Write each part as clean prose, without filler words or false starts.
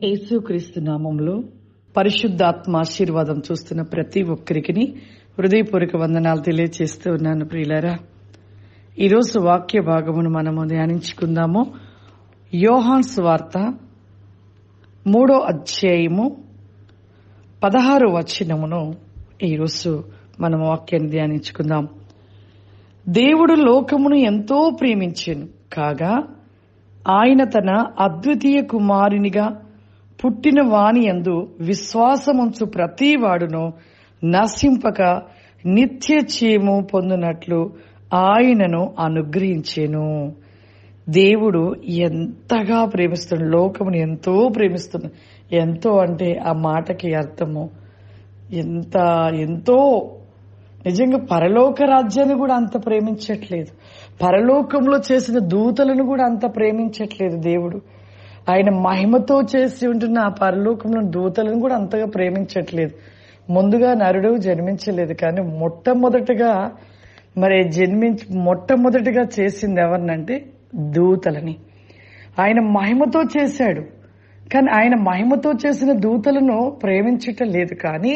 యేసుక్రీస్తు నామంలో పరిశుద్ధాత్మ ఆశీర్వాదం చూస్తున్న ప్రతి ఒక్కరికి హృదయపూర్వక వందనాలు తెలియజేస్తూ ఉన్నాను. ప్రియులారా, ఈరోజు వాక్య భాగమును మనము ధ్యానించుకుందాము. యోహాను సువార్త 3వ అధ్యాయము 16వ వచనమును ఈరోజు మనము వాక్యాన్ని ధ్యానించుకుందాం. దేవుడు లోకమును ఎంతో ప్రేమించెను కాగా ఆయన తన అద్వితీయ కుమారునిగా పుట్టిన వాని యందు విశ్వాసముంచు ప్రతివాడును నశింపక నిత్య జీవము పొందునట్లు ఆయనను అనుగ్రహించెను. దేవుడు ఎంతగా ప్రేమిస్తున్నాడు, లోకమును ఎంతో ప్రేమిస్తున్నాడు. ఎంతో అంటే ఆ మాటకి అర్థము ఎంతో నిజంగా పరలోక రాజ్యాన్ని కూడా అంత ప్రేమించట్లేదు, పరలోకంలో చేసిన దూతలను కూడా అంత ప్రేమించట్లేదు. దేవుడు ఆయన మహిమతో చేసి ఉంటున్న ఆ పరలోకంలో దూతలను కూడా అంతగా ప్రేమించట్లేదు. ముందుగా నరుడు జన్మించలేదు, కానీ మొట్టమొదటిగా చేసింది ఎవరినంటే దూతలని. ఆయన మహిమతో చేశాడు, కానీ ఆయన మహిమతో చేసిన దూతలను ప్రేమించటం లేదు. కానీ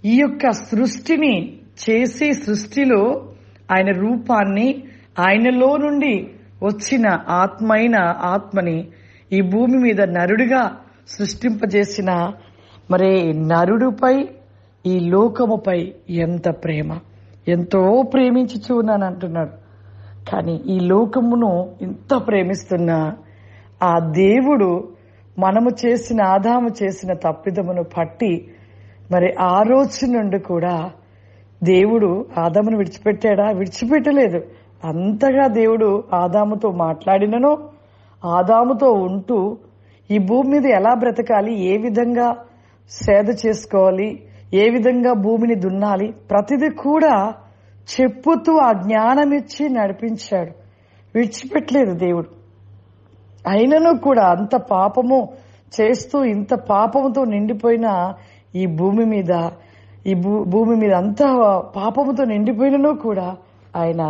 ఈ యొక్క సృష్టిని చేసి సృష్టిలో ఆయన రూపాన్ని, ఆయనలో నుండి వచ్చిన ఆత్మని ఈ భూమి మీద నరుడిగా సృష్టింపజేసిన నరుడిపై, ఈ లోకముపై ఎంత ప్రేమ, ఎంతో ప్రేమించుచు ఉన్నాను అంటున్నాడు. కానీ ఈ లోకమును ఇంత ప్రేమిస్తున్న ఆ దేవుడు ఆదాము చేసిన తప్పిదమును పట్టి ఆ రోజు నుండి కూడా దేవుడు ఆదామును విడిచిపెట్టాడా? విడిచిపెట్టలేదు. అంతగా దేవుడు ఆదాముతో మాట్లాడినను, ఆదాముతో ఉంటూ ఈ భూమి మీద ఎలా బ్రతకాలి, ఏ విధంగా సేద చేసుకోవాలి, ఏ విధంగా భూమిని దున్నాలి, ప్రతిదీ కూడా చెప్పుతూ ఆ జ్ఞానం ఇచ్చి నడిపించాడు. విడిచిపెట్టలేదు దేవుడు. అయినను కూడా అంత పాపము చేస్తూ, ఇంత పాపముతో నిండిపోయిన ఈ భూమి మీద అంత పాపముతో నిండిపోయినను కూడా ఆయన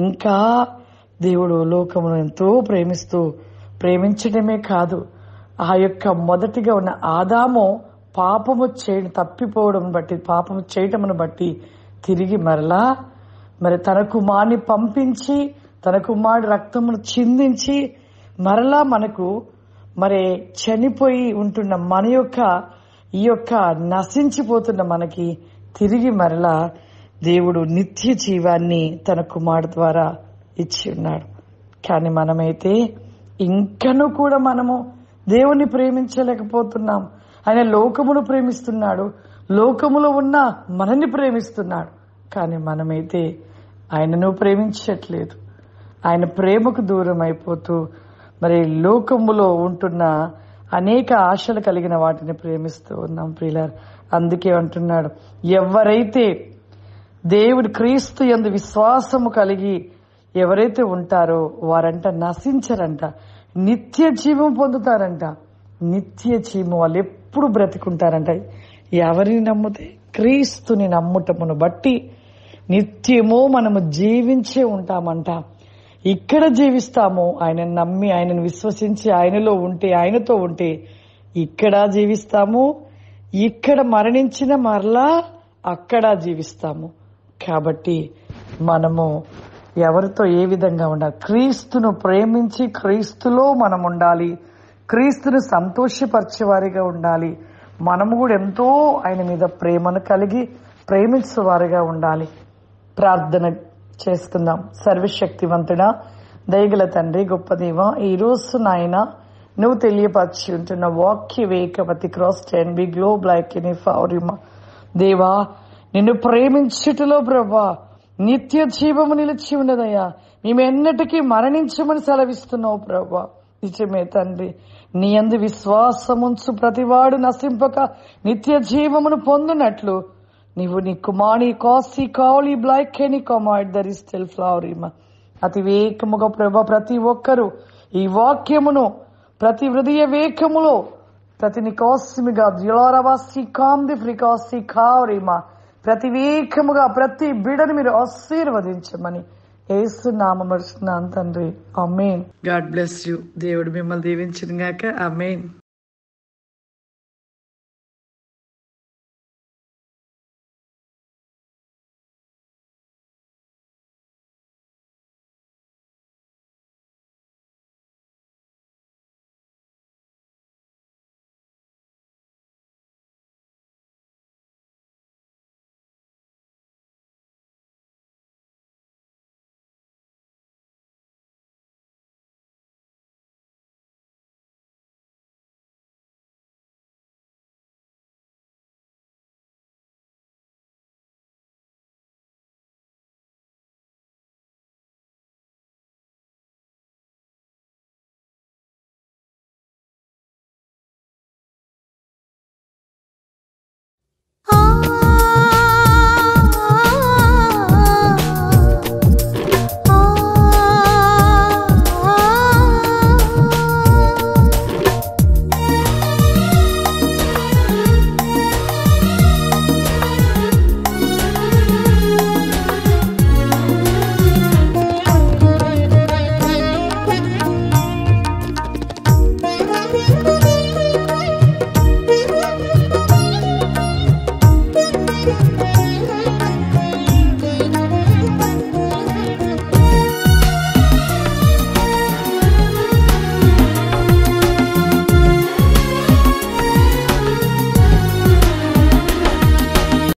ఇంకా దేవుడు లోకమును ఎంతో ప్రేమించడమే కాదు, ఆ యొక్క మొదటిగా ఉన్న ఆదాము పాపము చేయటమును బట్టి తిరిగి తన కుమారుని పంపించి, తన కుమారుడి రక్తమును చిందించి మరలా మనకు చనిపోయి ఉంటున్న మన యొక్క ఈ యొక్క నశించిపోతున్న మనకి తిరిగి దేవుడు నిత్య జీవాన్ని తన కుమారుడు ద్వారా ఇచ్చి ఉన్నాడు. కానీ మనమైతే ఇంకనూ కూడా మనము దేవుణ్ణి ప్రేమించలేకపోతున్నాం. ఆయన లోకమును ప్రేమిస్తున్నాడు, లోకములో ఉన్న మనల్ని ప్రేమిస్తున్నాడు. కానీ మనమైతే ఆయనను ప్రేమించట్లేదు. ఆయన ప్రేమకు దూరం అయిపోతూ లోకములో ఉంటున్న అనేక ఆశలు కలిగిన వాటిని ప్రేమిస్తూ ఉన్నాం. ప్రియులారా, అందుకే అంటున్నాడు, ఎవరైతే దేవుడు క్రీస్తు యందు విశ్వాసము కలిగి ఎవరైతే ఉంటారో వారంట నశించరంట, నిత్య జీవం పొందుతారంట. నిత్య జీవం వాళ్ళు ఎప్పుడు బ్రతికుంటారంట. ఎవరిని నమ్మితే? క్రీస్తుని నమ్ముటమును బట్టి నిత్యము మనము జీవించే ఉంటామంట. ఇక్కడ జీవిస్తాము, ఆయనను నమ్మి, ఆయనను విశ్వసించి, ఆయనలో ఉంటే, ఆయనతో ఉంటే ఇక్కడ జీవిస్తాము. ఇక్కడ మరణించిన మరలా అక్కడ జీవిస్తాము. కాబట్టి మనము ఎవరితో ఏ విధంగా ఉండాలి? క్రీస్తును ప్రేమించి క్రీస్తులో మనం ఉండాలి, క్రీస్తును సంతోషపరిచేవారిగా ఉండాలి. మనము కూడా ఎంతో ఆయన మీద ప్రేమను కలిగి ప్రేమించేవారిగా ఉండాలి. ప్రార్థన చేసుకుందాం. సర్వశక్తివంతుడా, దయగల తండ్రి, గొప్ప దేవ, ఈ రోజు నాయన నువ్వు తెలియపరిచి ఉంటున్న వాక్య వేకవతి క్రాస్ 10 గ్లోబ్ లైక్ ఎనీ ఫౌరిమా దేవా, నిన్ను ప్రేమించుటలో ప్రభా నిత్య జీవము నిలిచి ఉన్నదయ్యా. మేమెన్నటికీ మరణించమని సెలవిస్తున్నావు ప్రభా. నిజమే తండ్రి, నీ యందు విశ్వాసముంచు ప్రతివాడు నశింపక నిత్య జీవమును పొందునట్లు నీవు నీ కుమారి కాసి కావలి బ్లాక్ ఎనీ కమాడ్ దర్ ఇస్ స్టిల్ ఫ్లవరిమా అతి వేకముగా ప్రభా ప్రతి ఒక్కరూ ఈ వాక్యమును ప్రతి హృదయ వేకములో ప్రతి నికోసిమిగా జ్యోరవాసి కాంది ఫ్రికాసి కావరిమా ప్రతి వేకముగా ప్రతి బిడని మీరు ఆశీర్వదించమని యేసు నామమున తండ్రి, ఆమేన్. God bless you. దేవుడు మిమ్మల్ని దీవించును గాక. ఆమేన్.